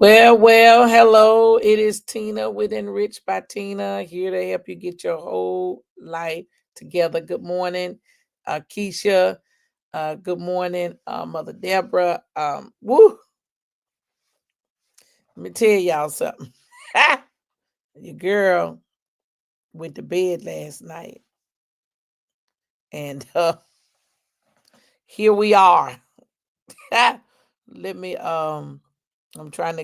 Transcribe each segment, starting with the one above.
Well, hello. It is Tina with Enriched by Tina here to help you get your whole life together. Good morning, Keisha. Good morning, Mother Deborah. Let me tell y'all something. Your girl went to bed last night, and here we are. Let me I'm trying to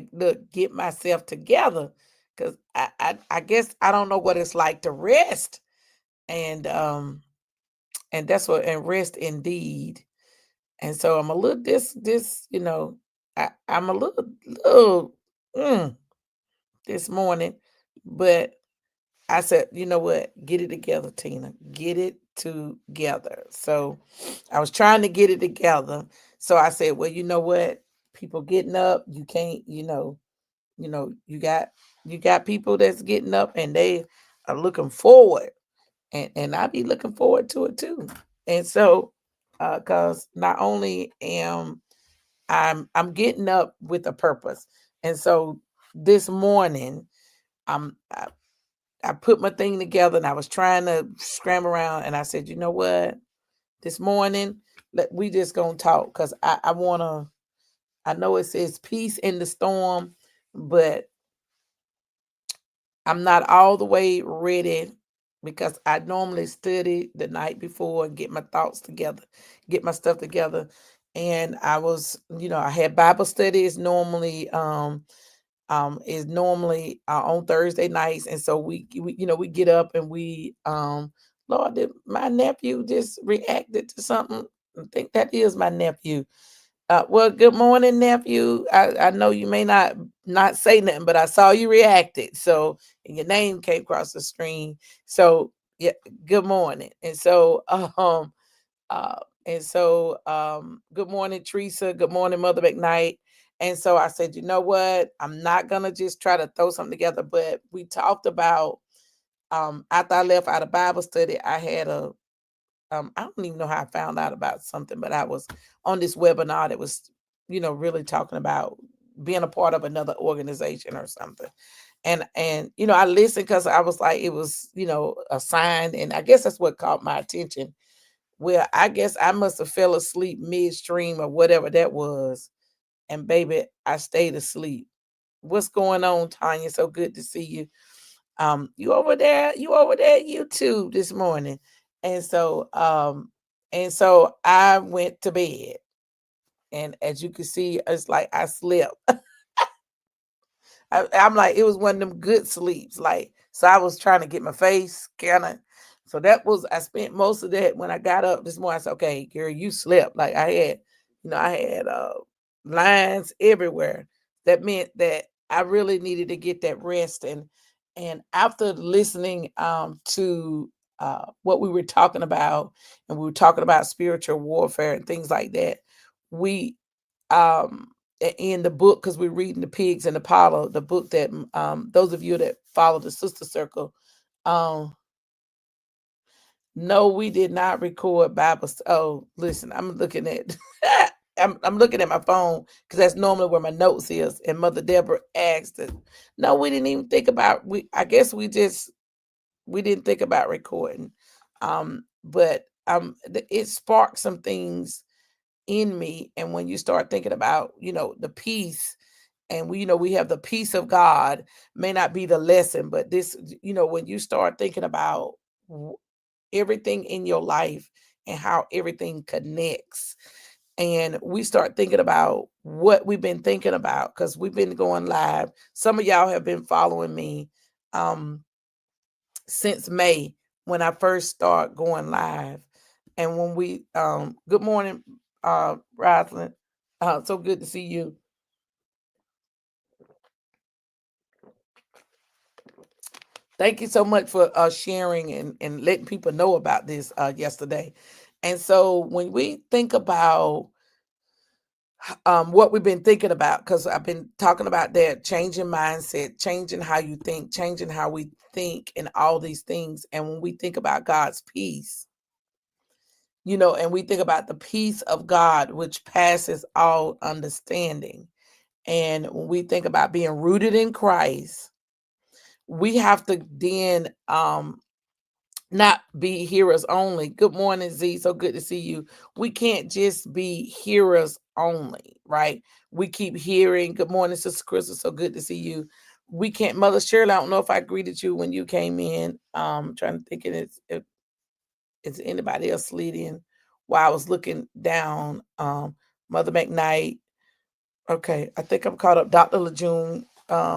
get myself together because I guess I don't know what it's like to rest and that's what and rest indeed. And so I'm a little I'm a little mm, this morning, but I said, you know what, get it together, Tina, get it together. So I was trying to get it together. So I said, well, you know what, people getting up, you can't, you got people that's getting up and they are looking forward, and I be looking forward to it too. And so, cause not only am I'm getting up with a purpose, and so this morning I'm I put my thing together and I was trying to scram around and I said, you know what, this morning we just gonna talk because I wanna. I know it says peace in the storm, but I'm not all the way ready because I normally study the night before and get my thoughts together, get my stuff together. And I was, I had Bible studies normally on Thursday nights, and so we get up and Lord, did my nephew just reacted to something? I think that is my nephew. Well, good morning, nephew. I know you may not say nothing, but I saw you reacted. So and your name came across the screen. So yeah, good morning. Uh, good morning, Teresa. Good morning, Mother McKnight. And so I said, you know what? I'm not gonna just try to throw something together, but we talked about after I left out of Bible study, I had I don't even know how I found out about something, but I was on this webinar that was, really talking about being a part of another organization or something. And I listened because I was like, it was, a sign, and I guess that's what caught my attention. Well, I guess I must have fell asleep midstream or whatever that was. And baby, I stayed asleep. What's going on, Tanya? So good to see you. You over there at YouTube this morning. And so I went to bed. And as you can see, it's like I slept. I'm like, it was one of them good sleeps. Like, so I was trying to get my face kind of. So I spent most of that when I got up this morning. I said, okay, girl, you slept. Like I had lines everywhere. That meant that I really needed to get that rest. And after listening to what we were talking about, and we were talking about spiritual warfare and things like that, we um in the book, because we're reading the Pigs and Apollo, the book that those of you that follow the Sister Circle, um no, we did not record oh, listen, I'm looking at I'm looking at my phone because that's normally where my notes is. And Mother Deborah asked it. No, we didn't even think about we I guess we didn't think about recording. But it sparked some things in me. And when you start thinking about, the peace, and we have the peace of God, may not be the lesson, but this, when you start thinking about w- everything in your life and how everything connects, and we start thinking about what we've been thinking about, because we've been going live. Some of y'all have been following me um since May, when I first start going live. And when we good morning, Rosalind. So good to see you. Thank you so much for sharing and letting people know about this yesterday. And so when we think about what we've been thinking about, because I've been talking about that, changing mindset, changing how you think, changing how we think, and all these things. And when we think about God's peace, and we think about the peace of God, which passes all understanding. And when we think about being rooted in Christ, we have to then not be hearers only. Good morning, Z. So good to see you. We can't just be hearers only, right? We keep hearing. Good morning, Sister Crystal. So good to see you. We can't, Mother Shirley. I don't know if I greeted you when you came in. Trying to think if it's anybody else leading while I was looking down. Mother McKnight. Okay, I think I'm caught up. Dr. Lejeune,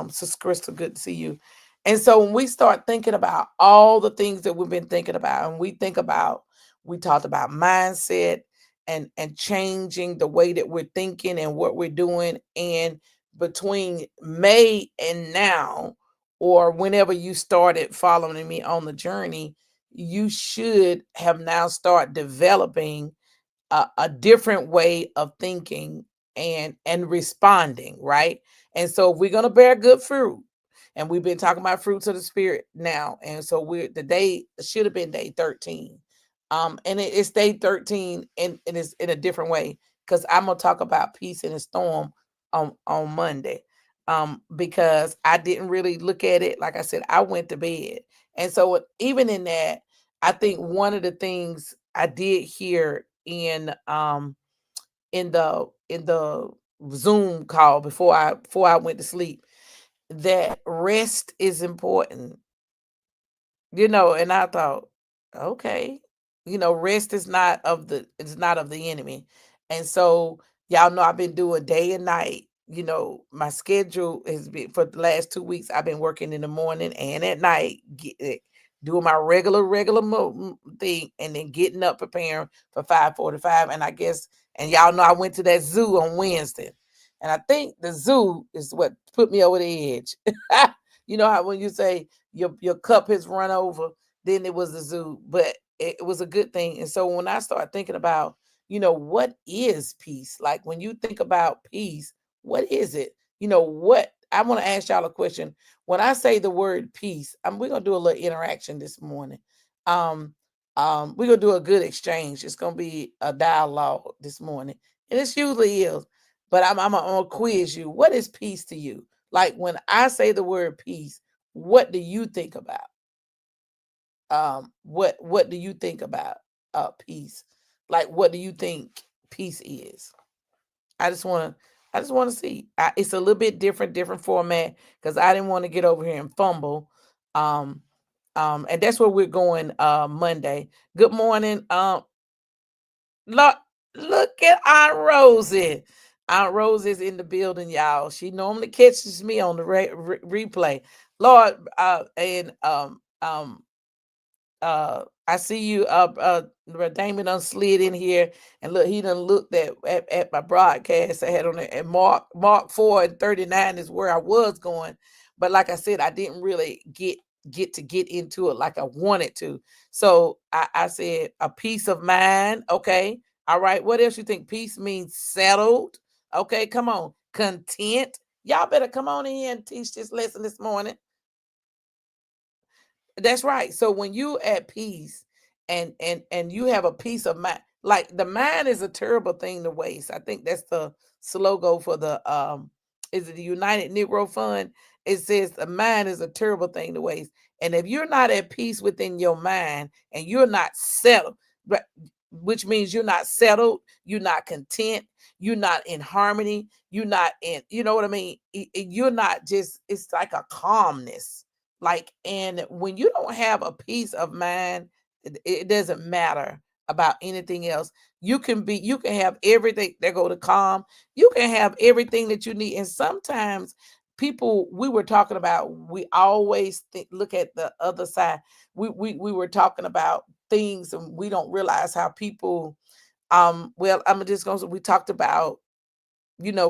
Sister Crystal, good to see you. And so when we start thinking about all the things that we've been thinking about, and we talked about mindset and changing the way that we're thinking and what we're doing. And between May and now, or whenever you started following me on the journey, you should have now start developing a different way of thinking and responding, right? And so if we're going to bear good fruit, and we've been talking about fruits of the spirit now, and so we're the day should have been day 13, and it's day 13, and it's in a different way, because I'm gonna talk about peace in a storm on Monday, because I didn't really look at it. Like I said, I went to bed, and so even in that, I think one of the things I did hear in the Zoom call before I went to sleep, that rest is important, and I thought, okay, rest is not of the enemy. And so y'all know I've been doing day and night. My schedule has been for the last 2 weeks. I've been working in the morning and at night, doing my regular thing, and then getting up preparing for 5:45. And I guess, and y'all know I went to that zoo on Wednesday, and I think the zoo is what put me over the edge. You know how when you say your cup has run over, then it was the zoo, but it was a good thing. And so when I start thinking about, what is peace? Like when you think about peace, what is it? What I want to ask y'all a question. When I say the word peace, we're gonna do a little interaction this morning. Um, we're gonna do a good exchange. It's gonna be a dialogue this morning, and it usually is. But I'm gonna quiz you. What is peace to you? Like when I say the word peace, what do you think about? What do you think about peace? Like what do you think peace is? I just want to see. It's a little bit different format, because I didn't want to get over here and fumble. Um and that's where we're going Monday. Good morning. Look, look at Aunt Rosie. Aunt Rosie's in the building, y'all. She normally catches me on the replay. Lord, and I see you Damon done slid in here, and look, he done looked at my broadcast I had on it, and Mark 4 and 39 is where I was going. But like I said, I didn't really get into it like I wanted to. So I said a peace of mind. Okay. All right. What else you think? Peace means settled. Okay, come on. Content. Y'all better come on in here and teach this lesson this morning. That's right. So when you at peace and you have a peace of mind, like the mind is a terrible thing to waste. I think that's the slogan for the is it the United Negro Fund? It says the mind is a terrible thing to waste. And if you're not at peace within your mind and you're not settled, but which means you're not settled, you're not content, you're not in harmony, you're not in, you know what I mean? You're not just, it's like a calmness, like, and when you don't have a peace of mind, it doesn't matter about anything else. You can have everything that go to calm. You can have everything that you need. And sometimes people, we were talking about, we always look at the other side. We were talking about things, and we don't realize how people, well, I'm just gonna, we talked about,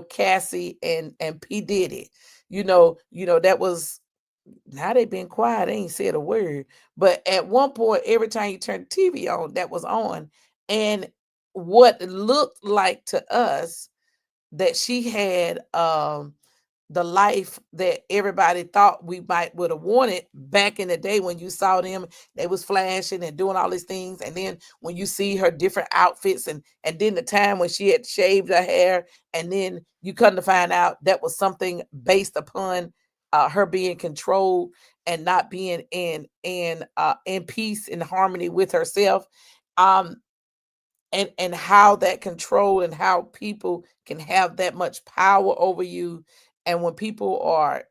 Cassie and P. Diddy. That was, now they been quiet. They ain't said a word. But at one point, every time you turn the TV on, that was on. And what looked like to us that she had the life that everybody thought we might would have wanted back in the day when you saw them, they was flashing and doing all these things. And then when you see her different outfits and then the time when she had shaved her hair, and then you come to find out that was something based upon her being controlled and not being in peace and harmony with herself. Um, and how that control and how people can have that much power over you. And when people are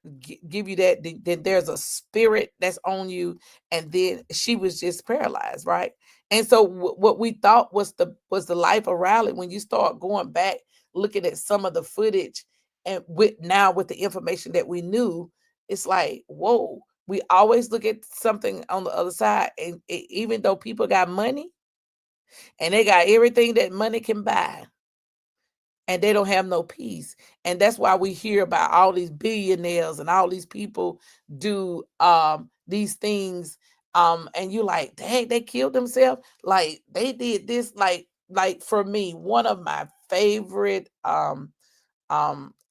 give you that, then there's a spirit that's on you. And then she was just paralyzed, right? And so what we thought was the life of Riley, when you start going back looking at some of the footage, and with the information that we knew, it's like, whoa. We always look at something on the other side, and even though people got money and they got everything that money can buy, and they don't have no peace. And that's why we hear about all these billionaires and all these people do these things, and you like, dang, they killed themselves, like they did this. Like for me, one of my favorite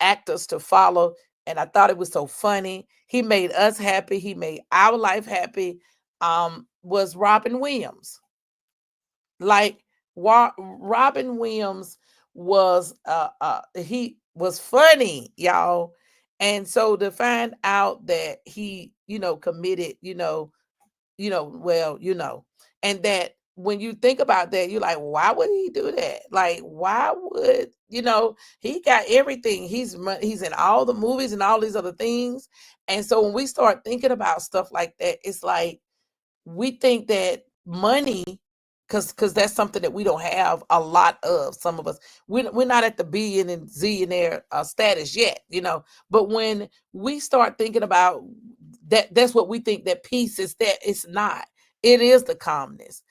actors to follow, and I thought it was so funny, he made us happy, he made our life happy, was Robin Williams. Like Robin Williams was he was funny, y'all. And so to find out that he, committed, well, and that when you think about that, you're like, why would he do that? Like, why would, he got everything. He's in all the movies and all these other things. And so when we start thinking about stuff like that, it's like we think that money, because that's something that we don't have a lot of. Some of us, we're not at the billion and zillionaire status yet, but when we start thinking about that, that's what we think that peace is. That it's not. It is the calmness,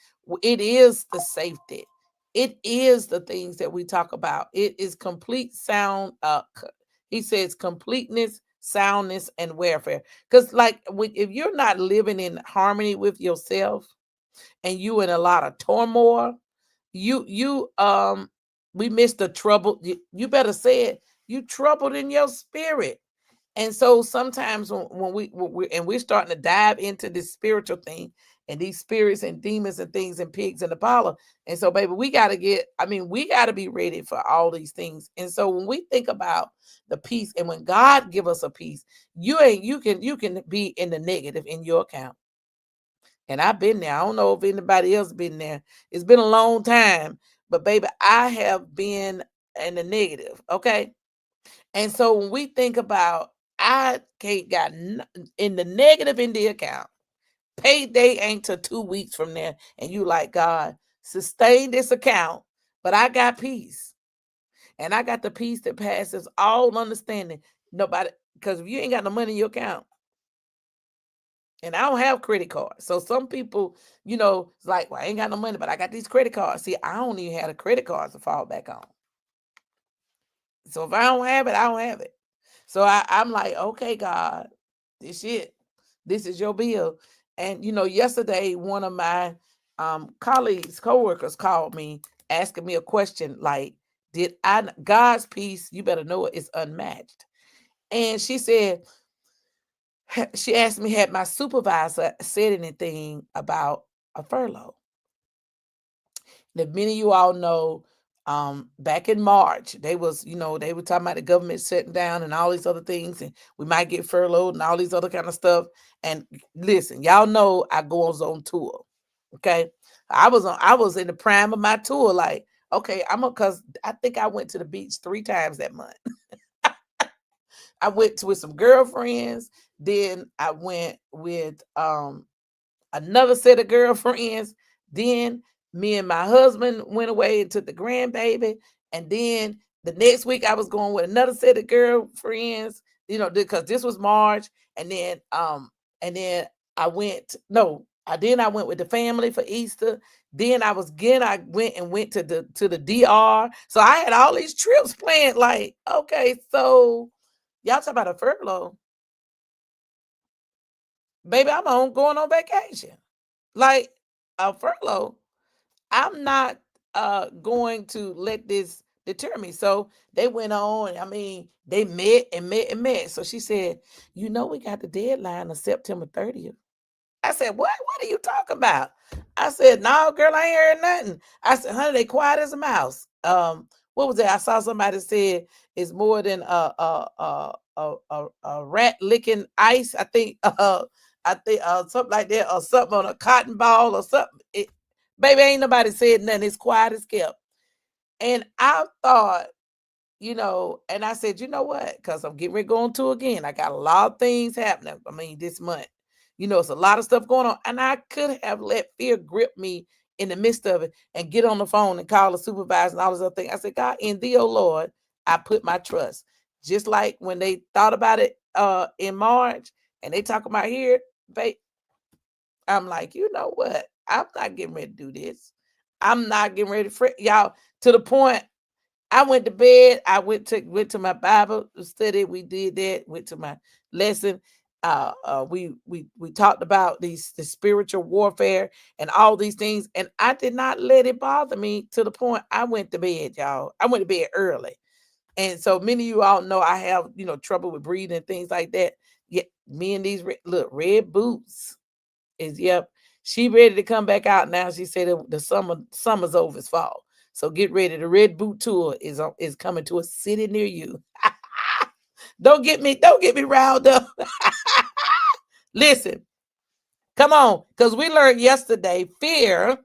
it is the safety, it is the things that we talk about. It is complete sound, he says completeness, soundness, and welfare. Because like if you're not living in harmony with yourself, and you in a lot of turmoil, you we missed the trouble. You better say it. You troubled in your spirit. And so sometimes when we're starting to dive into this spiritual thing, and these spirits and demons and things and pigs and the power. And so, baby, we got to be ready for all these things. And so when we think about the peace, and when God give us a peace, you can be in the negative in your account. And I've been there. I don't know if anybody else been there. It's been a long time, but baby, I have been in the negative. Okay. And so when we think about, I can't got in the negative in the account, payday ain't till 2 weeks from there. And you like, God, sustain this account, but I got peace. And I got the peace that passes all understanding. Nobody, because if you ain't got no money in your account, and I don't have credit cards. So some people, it's like, well, I ain't got no money, but I got these credit cards. See, I don't even have the credit cards to fall back on. So if I don't have it, I don't have it. So I'm like, okay, God, this shit, this is your bill. And yesterday, one of my colleagues, coworkers called me asking me a question like, God's peace, you better know it, is unmatched. And she said, she asked me, had my supervisor said anything about a furlough? That many of you all know, back in March, they were talking about the government shutting down and all these other things, and we might get furloughed and all these other kind of stuff. And listen, y'all know I go on tour. Okay. I was in the prime of my tour, like, okay, because I think I went to the beach 3 times that month. I went with some girlfriends, then I went with another set of girlfriends. Then me and my husband went away and took the grandbaby. And then the next week I was going with another set of girlfriends, because this was March. And then I went, no, then I went with the family for Easter. Then I went to the DR. So I had all these trips planned. Like, okay, so y'all talk about a furlough. Baby, I'm going on vacation. Like a furlough. I'm not going to let this deter me. So they went on. I mean, they met and met and met. So she said, you know, we got the deadline of September 30th. I said, what are you talking about? I said, no, girl, I ain't heard nothing. I said, honey, they quiet as a mouse. What was that? I saw somebody said it's more than a rat licking ice. I think something like that, or something on a cotton ball or something. Baby, ain't nobody said nothing. It's quiet as kept. And I thought, and I said, you know what? Because I'm getting ready to go on tour again. I got a lot of things happening. I mean, this month, it's a lot of stuff going on. And I could have let fear grip me in the midst of it and get on the phone and call the supervisor and all this other thing. I said, God, in thee, oh Lord, I put my trust. Just like when they thought about it in March and they talk about here, I'm like, you know what? I'm not getting ready to do this. I'm not getting ready to y'all, to the point I went to bed. I went to my Bible study. We did that. Went to my lesson. We talked about the spiritual warfare and all these things, and I did not let it bother me to the point I went to bed, y'all. I went to bed early, and so many of you all know I have trouble with breathing and things like that. Yeah, me and these red boots is she ready to come back out now. She said the summer's over, it's fall. So get ready. The Red Boot Tour is coming to a city near you. Don't get me riled up. Listen, come on, because we learned yesterday, fear,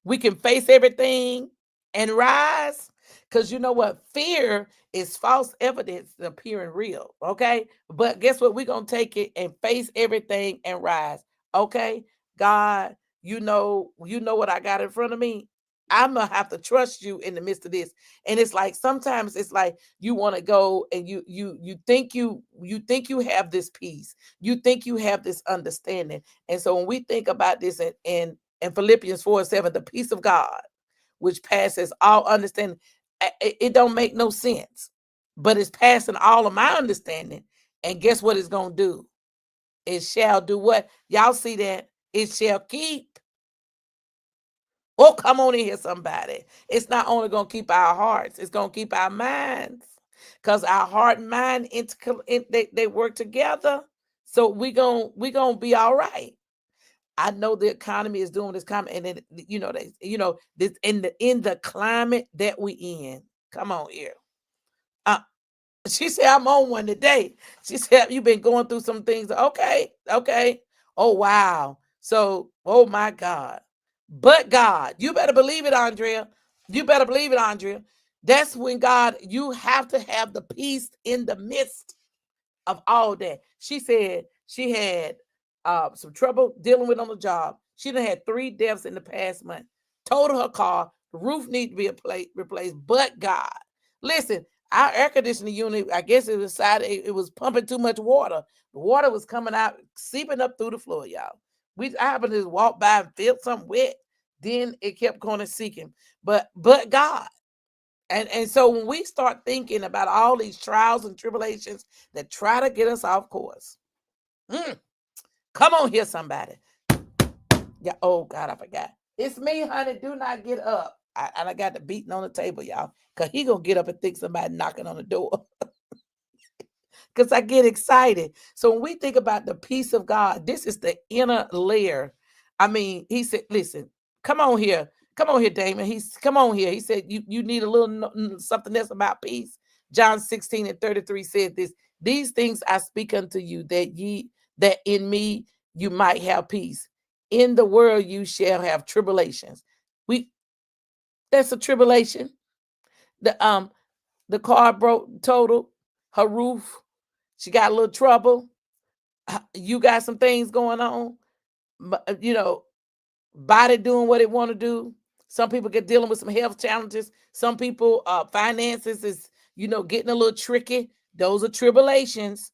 we can face everything and rise. Because you know what? Fear is false evidence appearing real. Okay. But guess what? We're going to take it and face everything and rise. Okay. God, you know what I got in front of me. I'm gonna have to trust you in the midst of this. And it's like sometimes it's like you want to go and you think you have this peace. You think you have this understanding. And so when we think about this in Philippians 4:7, the peace of God, which passes all understanding, it don't make no sense. But it's passing all of my understanding. And guess what it's gonna do? It shall do what? Y'all see that? It shall keep. Oh, come on in here, somebody. It's not only going to keep our hearts, it's going to keep our minds. Because our heart and mind, they work together. So we're gonna be all right. I know the economy is doing this and then, this in the climate that we in. Come on here. She said, I'm on one today. She said, you've been going through some things. Okay. Oh, wow. So, oh my God. But God, you better believe it, Andrea. You better believe it, Andrea. That's when God, you have to have the peace in the midst of all that. She said she had some trouble dealing with on the job. She done had 3 deaths in the past month. Totaled her car. The roof need to be replaced. But God, listen, our air conditioning unit, I guess it was pumping too much water. The water was coming out, seeping up through the floor, y'all. I happened to just walk by and feel something wet. Then it kept going and seeking. But God. And so when we start thinking about all these trials and tribulations that try to get us off course, come on here, somebody. Yeah. Oh God, I forgot. It's me, honey. Do not get up. I got the beating on the table, y'all, because he gonna get up and think somebody knocking on the door. Because I get excited. So when we think about the peace of God, this is the inner layer. I mean, he said, listen, come on here, Damon. Come on here. He said, you need a little something else about peace. John 16:33 said this, these things I speak unto you, that in me you might have peace. In the world you shall have tribulations. That's a tribulation. The car broke total, her roof. She got a little trouble. You got some things going on. Body doing what it want to do. Some people get dealing with some health challenges. Some people, finances is, getting a little tricky. Those are tribulations.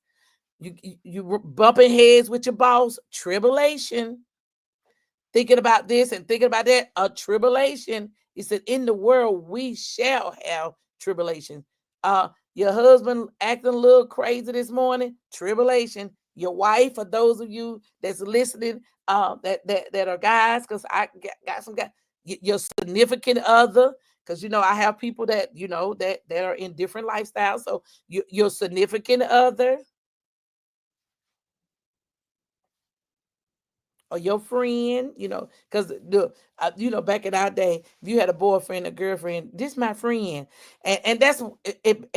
You bumping heads with your boss. Tribulation. Thinking about this and thinking about that. A tribulation. He said, in the world we shall have tribulation. Your husband acting a little crazy this morning, tribulation. Your wife, for those of you that's listening, that are guys, because I got some guys, your significant other because I have people that that are in different lifestyles. So your significant other or your friend, because back in our day, if you had a boyfriend or girlfriend, this my friend, and that's it,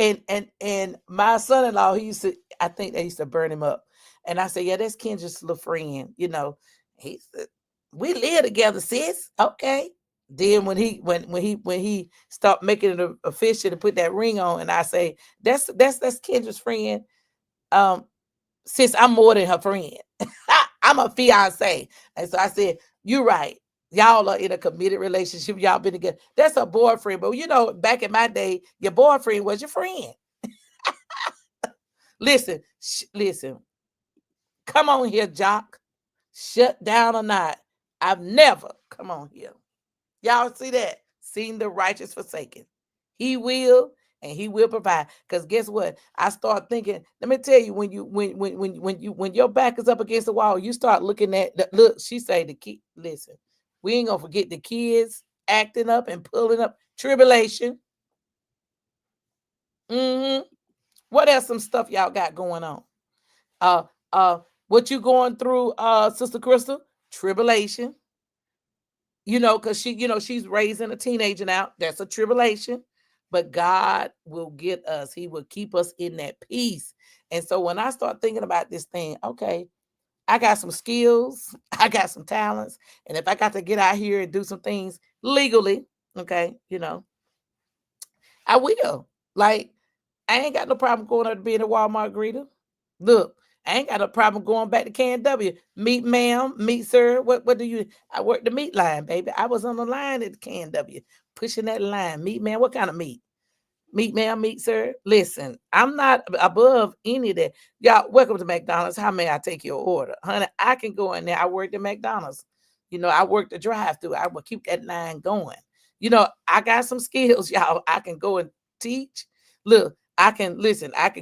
and my son-in-law, I think they used to burn him up, and I said, yeah, that's Kendra's little friend, he said, we live together, sis, okay. Then when he stopped making it official to put that ring on, and I say, that's Kendra's friend, um, since I'm more than her friend. I'm a fiance. And so I said, you're right. Y'all are in a committed relationship. Y'all been together. That's a boyfriend. But back in my day, your boyfriend was your friend. Listen. Come on here, Jock. Shut down or not. I've never come on here. Y'all see that? Seen the righteous forsaken. He will, and he will provide. Because guess what? I start thinking, let me tell you, when your back is up against the wall, you start looking at look, she say the kid, listen, we ain't gonna forget the kids acting up and pulling up tribulation. What else some stuff y'all got going on? Uh what you going through, Sister Crystal? Tribulation. Because she's raising a teenager now. That's a tribulation. But God will get us. He will keep us in that peace. And so when I start thinking about this thing, okay, I got some skills, I got some talents. And if I got to get out here and do some things legally, okay, I will. Like, I ain't got no problem going up to being a Walmart greeter. Look, I ain't got no problem going back to KNW. Meet ma'am, meet sir. What do you? I work the meat line, baby. I was on the line at the KNW, pushing that line. Meat man, what kind of meat? Meat ma'am, meat sir. Listen, I'm not above any of that. Y'all, welcome to McDonald's. How may I take your order? Honey, I can go in there. I worked at McDonald's. I worked the drive-through. I will keep that line going. I got some skills, y'all. I can go and teach. Look, I can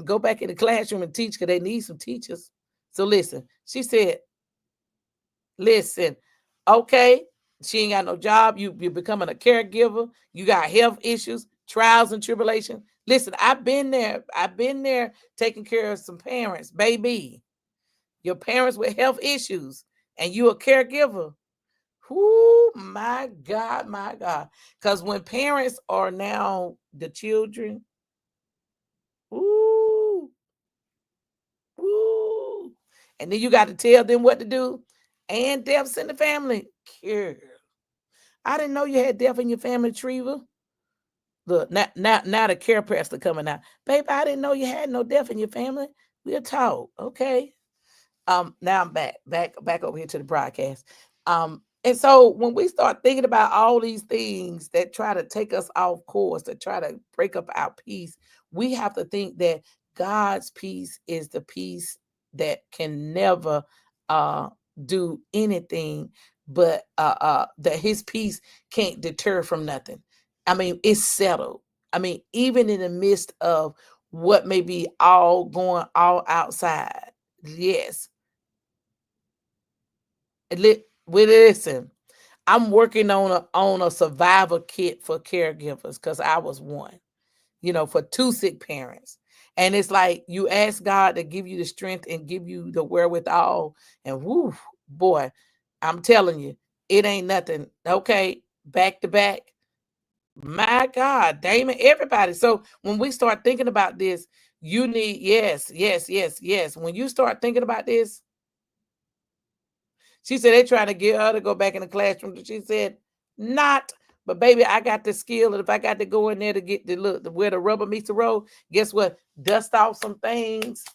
go back in the classroom and teach because they need some teachers. So listen, she said, listen, okay, she ain't got no job. You're becoming a caregiver. You got health issues, trials and tribulations. Listen, I've been there. I've been there taking care of some parents, baby. Your parents with health issues, and you a caregiver. Oh my God, my God. Because when parents are now the children, ooh, ooh. And then you got to tell them what to do. And deaths in the family. Girl, I didn't know you had death in your family, Treva. Look, now the care pastor coming out. Baby, I didn't know you had no death in your family. We'll talk, okay? Now I'm back over here to the broadcast. And so when we start thinking about all these things that try to take us off course, that try to break up our peace, we have to think that God's peace is the peace that can never do anything, but that his peace can't deter from nothing. I mean, it's settled. I mean, even in the midst of what may be all going all outside. Yes. Listen, I'm working on a survival kit for caregivers because I was one, for two sick parents. And it's like you ask God to give you the strength and give you the wherewithal. And whoo, boy, I'm telling you, it ain't nothing. Okay, back to back. My God, Damon, everybody. So when we start thinking about this, you need, yes. When you start thinking about this, she said they trying to get her to go back in the classroom. She said, not. But baby, I got the skill. And if I got to go in there to get the look where the rubber meets the road, guess what? Dust off some things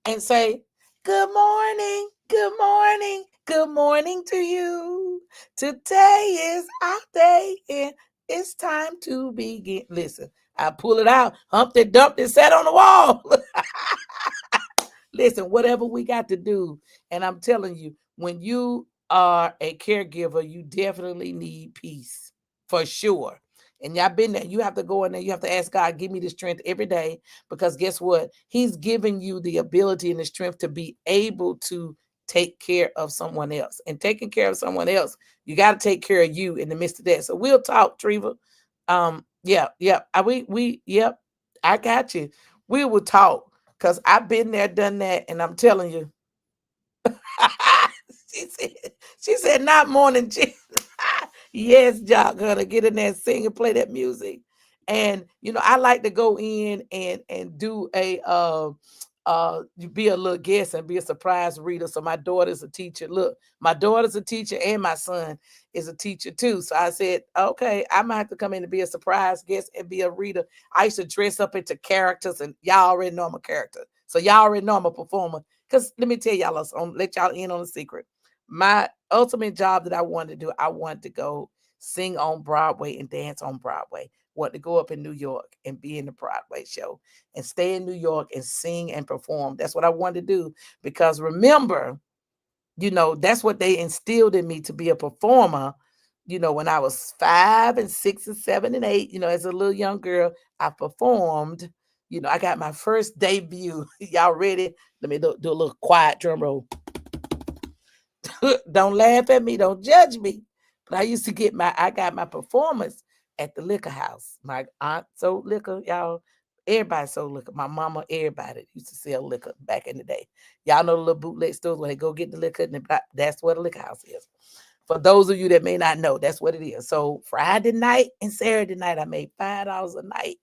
and say, good morning, good morning, good morning to you. Today is our day and it's time to begin. Listen, I pull it out, humped it, dumped it, sat on the wall. Listen, whatever we got to do. And I'm telling you, when you are a caregiver, you definitely need peace for sure. And y'all been there. You have to go in there. You have to ask God, give me the strength every day. Because guess what? He's giving you the ability and the strength to be able to take care of someone else. And taking care of someone else, you got to take care of you in the midst of that. So we'll talk, Treva. Yeah, yeah. Yep. I got you. We will talk because I've been there, done that, and I'm telling you. she said, she said, not morning Jesus. Yes, Jock, gonna get in there and sing and play that music. And I like to go in and do you be a little guest and be a surprise reader. So my daughter's a teacher. Look, my daughter's a teacher and my son is a teacher too. So I said, okay, I might have to come in and be a surprise guest and be a reader. I used to dress up into characters, and y'all already know I'm a character. So y'all already know I'm a performer. Because let me tell y'all, let y'all in on a secret. My ultimate job that I wanted to do, I wanted to go sing on Broadway and dance on Broadway. Want to go up in New York and be in the Broadway show and stay in New York and sing and perform. That's what I wanted to do. Because remember, that's what they instilled in me, to be a performer. When I was 5 and 6 and 7 and 8, as a little young girl, I performed. I got my first debut. Y'all ready? Let me do a little quiet drum roll. Don't laugh at me. Don't judge me. But I got my performance at the liquor house. My aunt sold liquor, y'all. Everybody sold liquor. My mama, everybody used to sell liquor back in the day. Y'all know the little bootleg stores where they go get the liquor, and that's what a liquor house is. For those of you that may not know, that's what it is. So Friday night and Saturday night, I made $5 a night.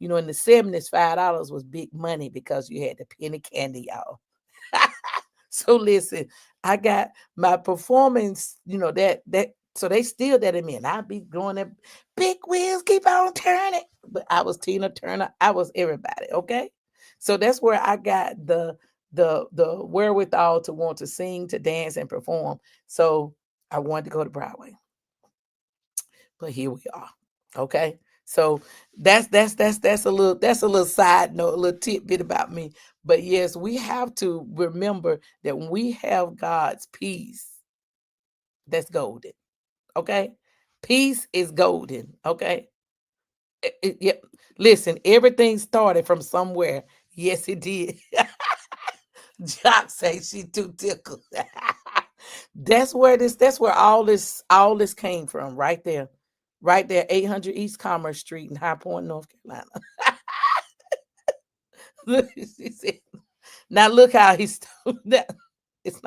In the 70s, $5 was big money because you had the penny candy, y'all. So listen, I got my performance, so they still that in me, and I be going that big wheels keep on turning. But I was Tina Turner, I was everybody, okay? So that's where I got the wherewithal to want to sing, to dance, and perform. So I wanted to go to Broadway. But here we are. Okay. So that's a little side note, a little tidbit about me. But yes, we have to remember that when we have God's peace, that's golden. Okay. Peace is golden. Okay. Yep. Listen, everything started from somewhere. Yes, it did. Jock say she too tickled. That's where all this came from, right there. Right there, 800 East Commerce Street in High Point, North Carolina. Look, she said, now look how he's that. It's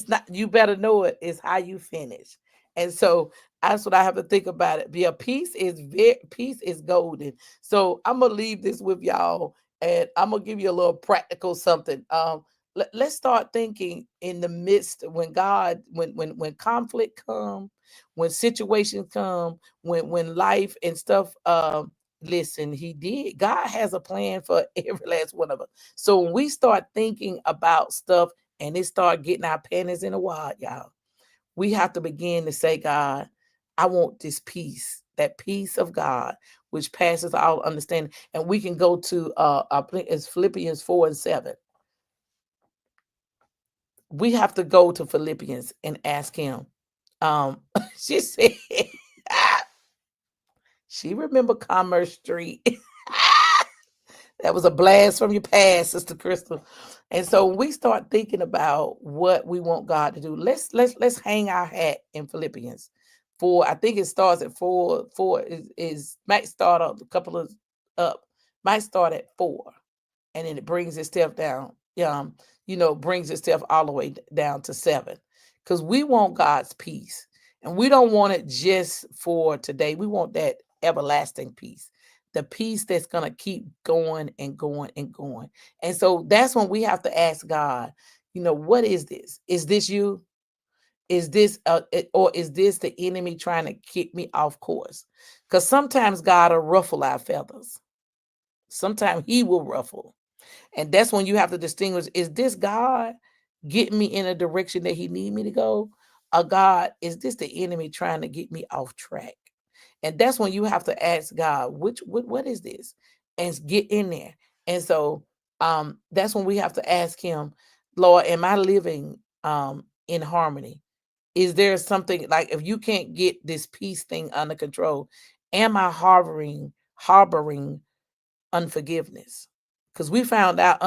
not, you better know it. It's how you finish. And so that's what I have to think about it. Be a peace is golden. So I'm gonna leave this with y'all, and I'm gonna give you a little practical something. Let's start thinking in the midst when when conflict come, when situations come, when life and stuff. Listen, God has a plan for every last one of us. So when we start thinking about stuff and it start getting our panties in a wad, y'all, we have to begin to say, God, I want this peace, that peace of God, which passes all understanding. And we can go to I think it's Philippians 4 and 7. We have to go to Philippians and ask him. She said she remember Commerce Street. That was a blast from your past, Sister Crystal. And so when we start thinking about what we want God to do, let's hang our hat in Philippians 4. I think it starts at 4. 4 is might start up a couple of up, might start at 4, and then it brings itself down. Brings itself all the way down to 7. Because we want God's peace. And we don't want it just for today. We want that everlasting peace, the peace that's going to keep going and going and going. And so that's when we have to ask God, what is this? Is this you? Is this or is this the enemy trying to keep me off course? Because sometimes God will ruffle our feathers. Sometimes he will ruffle. And that's when you have to distinguish, is this God getting me in a direction that he need me to go? Or God, is this the enemy trying to get me off track? And that's when you have to ask God, what is this? And get in there. And so that's when we have to ask him, Lord, am I living in harmony? Is there something, like, if you can't get this peace thing under control, am I harboring unforgiveness? Because we found out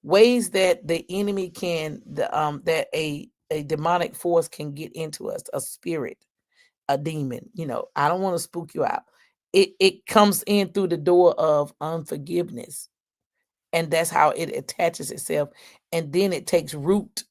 ways that the enemy that a demonic force can get into us, a spirit, a demon. I don't want to spook you out. It comes in through the door of unforgiveness. And that's how it attaches itself. And then it takes root,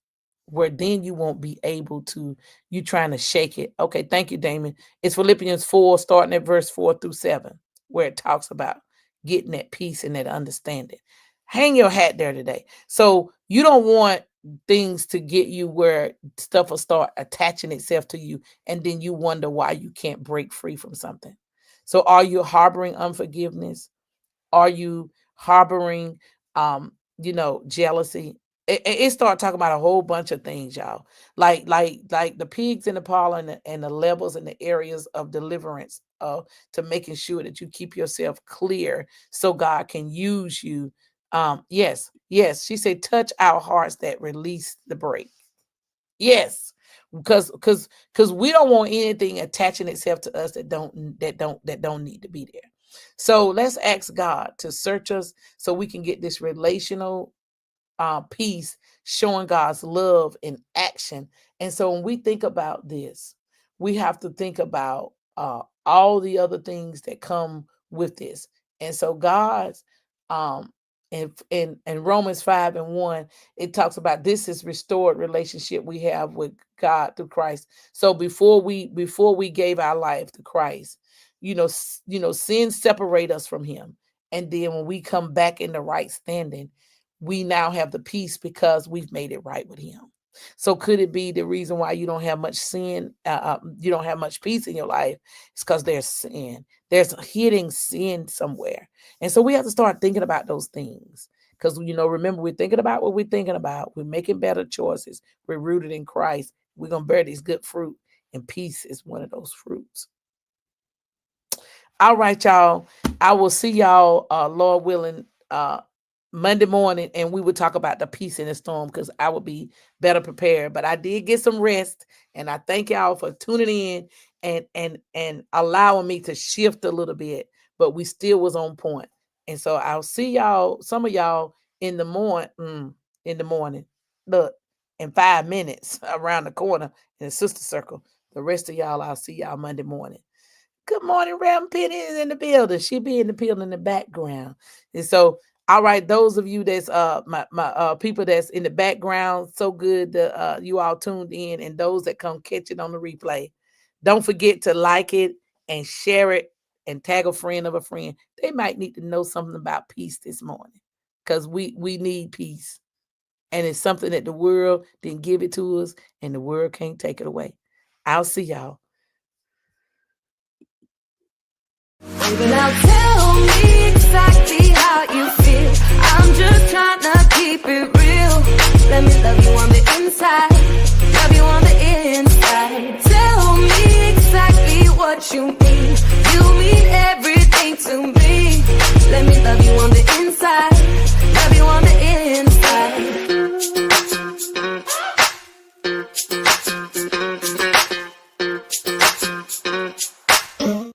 where then you won't be able to, you trying to shake it. Okay, thank you, Damon. It's Philippians 4, starting at verse 4-7, where it talks about getting that peace and that understanding. Hang your hat there today. So you don't want things to get you where stuff will start attaching itself to you, and then you wonder why you can't break free from something. So are you harboring unforgiveness? Are you harboring jealousy? It started talking about a whole bunch of things, y'all. Like the pigs in the parlor, and the levels and the areas of deliverance, to making sure that you keep yourself clear so God can use you. Yes, she said, touch our hearts that release the break. Yes, because we don't want anything attaching itself to us that don't need to be there. So let's ask God to search us so we can get this relational peace, showing God's love in action. And so when we think about this, we have to think about all the other things that come with this. And so God's in Romans 5:1, it talks about this is restored relationship we have with God through Christ. So before we gave our life to Christ, sin separate us from him. And then when we come back in the right standing, we now have the peace because we've made it right with him. So could it be the reason why you don't have much sin, you don't have much peace in your life? It's because there's sin. There's hidden sin somewhere. And so we have to start thinking about those things. Because, remember, we're thinking about what we're thinking about. We're making better choices. We're rooted in Christ. We're going to bear these good fruit. And peace is one of those fruits. All right, y'all. I will see y'all, Lord willing, Monday morning, and we would talk about the peace in the storm, because I would be better prepared. But I did get some rest, and I thank y'all for tuning in and allowing me to shift a little bit, but we still was on point. And so I'll see y'all, some of y'all in the morning. Look, in 5 minutes around the corner in the sister circle. The rest of y'all, I'll see y'all Monday morning. Good morning, Ram Penny is in the building. She'll be in the building in the background. And so, all right, those of you that's my people that's in the background, so good that you all tuned in, and those that come catch it on the replay, don't forget to like it and share it and tag a friend of a friend. They might need to know something about peace this morning, because we need peace, and it's something that the world didn't give it to us, and the world can't take it away. I'll see y'all. Now tell me exactly how you feel. I'm just trying to keep it real. Let me love you on the inside. Love you on the inside. Tell me exactly what you mean. You mean everything to me. Let me love you on the inside. Love you on the inside.